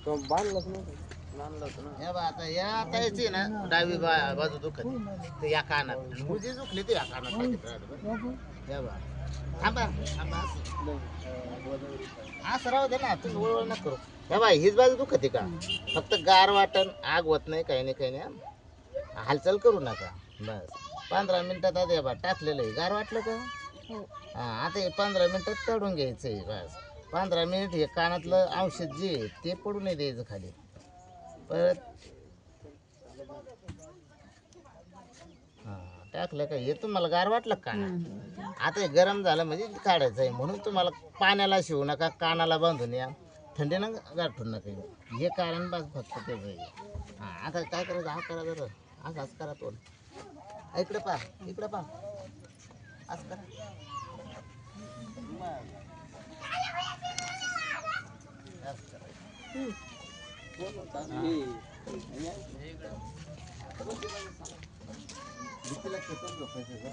बांधलंच नव्हतं. हे बा आता या आता याची ना डावी बाजू दुखत ते या कानात उजी दुखली ते या कानात टाकीत राहतं बरं. हे बा थांबा थांबा असं राहू दे ना तुम्ही वळवळ न करू. हे बा हीच बाजू दुखते का फक्त गार वाटण आग होत नाही काही नाही काही नाही हालचाल करू नका बस 15 मिनिटात आधी बा टाकलेलं आहे गार वाटलं का हां आता हे 15 मिनिटात काढून घ्यायचं आहे बस 15 मिनिट हे कानातलं औषध जे आहे ते पडू नाही द्यायचं खाली परत हां टाकलं का हे तुम्हाला गार वाटलं का आता हे गरम झालं म्हणजे काढायचं आहे म्हणून तुम्हाला पाण्याला शिवू नका कानाला बांधून या थंडीनं गाठून नका हे कारण बस फक्त ते हां आता काय करायचं हा करा जरा असं करा तो इकडे पहा असं करा भीतीला खेचून झोपायचं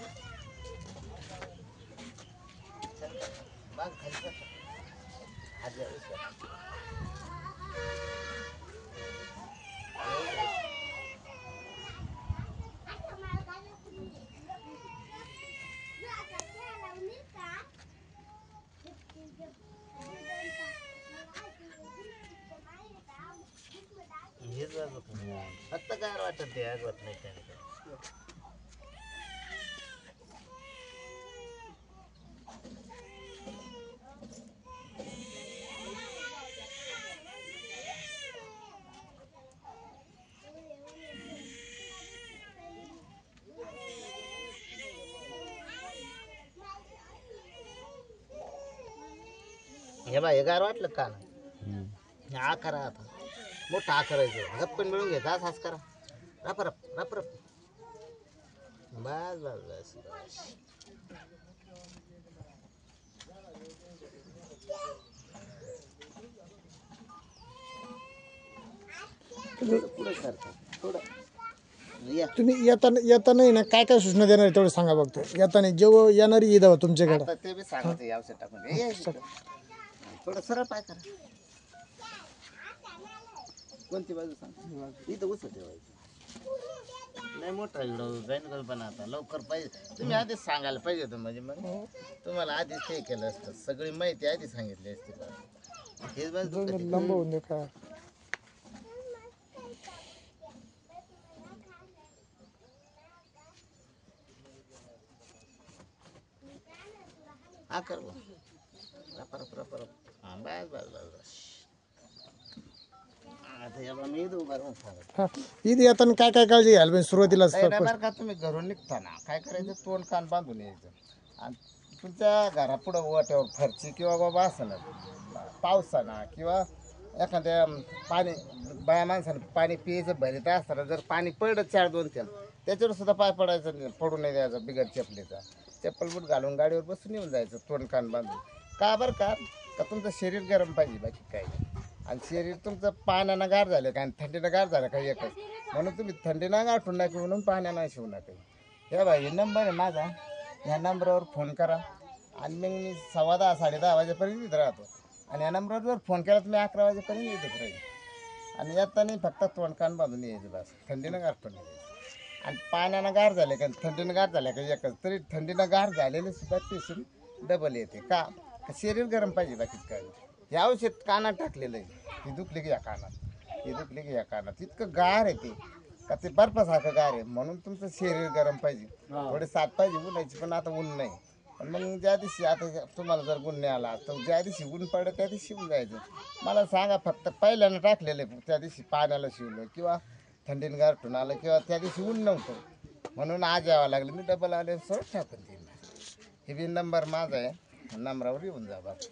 बाग खाली फक्त गार वाटत ते आग होत नाही त्याने हे बा हे गार वाटलं का हा करा आता मोठा करायचं गप्पन मिळून घ्यायचा हाच करा रप बस पुढे करता थोडं तुम्ही येताना ना काय काय सूचना देणार आहे तेवढं सांगा बघतो येताना जेव्हा येणारी ईद आहे तुमच्याकडे आता ते बी सांगते औषध टाकून थोडं सरळ पाय करा कोणती बाजू सांग इथं उसं ठेवायचं नाही मोठा व्हिडिओ जाईन कल्पना आता लवकर पाहिजे तुम्ही आधीच सांगायला पाहिजे होतं म्हणजे मग तुम्हाला आधीच ते केलं असतं सगळी माहिती आधी सांगितली असते हेच बाजू लांब होऊन दे का हा कर रप हां बस आता या बा मी उभा राहून सांगत हा ईद येताना काय काय काळजी घ्यायला पाहिजे सुरुवातीला बरं का तुम्ही घरून निघताना काय करायचं तोंड कान बांधून यायचं आणि तुमच्या घरापुढं वाट्यावर फरची किंवा बाबा असं पावसाना किंवा एखाद्या पाणी बाया माणसानं पाणी पियायचं भरीत असताना जर पाणी पडलं 4-2 थेंब त्याच्यावर सुद्धा पाय पडायचं नाही पडू नाही द्यायचं बिगर चपलीचा चप्पल बूट घालून गाडीवर बसून येऊन जायचं तोंड कान बांधून का बरं का तुमचं शरीर गरम पाहिजे बाकी काही नाही आणि शरीर तुमचं पाण्यानं गार झालं का आणि थंडीनं गार झालं का एकच म्हणून तुम्ही थंडीनं गाठून नका म्हणून पाण्यानं शिवू नका हे बाई नंबर आहे माझा ह्या नंबरवर फोन करा आणि मग मी 10:15 10:30 वाजेपर्यंत इथं राहतो आणि या नंबरवर जर फोन केला तर मी 11 वाजेपर्यंत इथंच राहील आणि येताना फक्त तोंड कान बांधून यायचं बस थंडीनं गाठून यायचं आणि पाण्यानं गार झाले का थंडीनं गार झाल्या का एकच तरी थंडीनं गार झालेले सुद्धा पेशंट डबल येते का शरीर गरम पाहिजे बाकीच काय हे औषध कानात टाकलेलं आहे ही दुखली की या कानात इतकं गार आहे ते का ते बर्फासारखं गार आहे म्हणून तुमचं शरीर गरम पाहिजे थोडे साथ पाहिजे उन्हायची पण आता ऊन नाही पण मग ज्या दिवशी आता तुम्हाला जर ऊन नाही आला तर ज्या दिवशी ऊन पडलं त्या दिवशी शिवून जायचं मला सांगा फक्त पहिल्यानं टाकलेलं आहे त्या दिवशी पाण्याला शिवलं किंवा थंडीनं गारठून आलं किंवा त्या दिवशी ऊन नव्हतं म्हणून आज यावं लागलं मी डबल आले सरळ टाकून देईन हे बी नंबर माझा आहे नंबरावर येऊन जा बस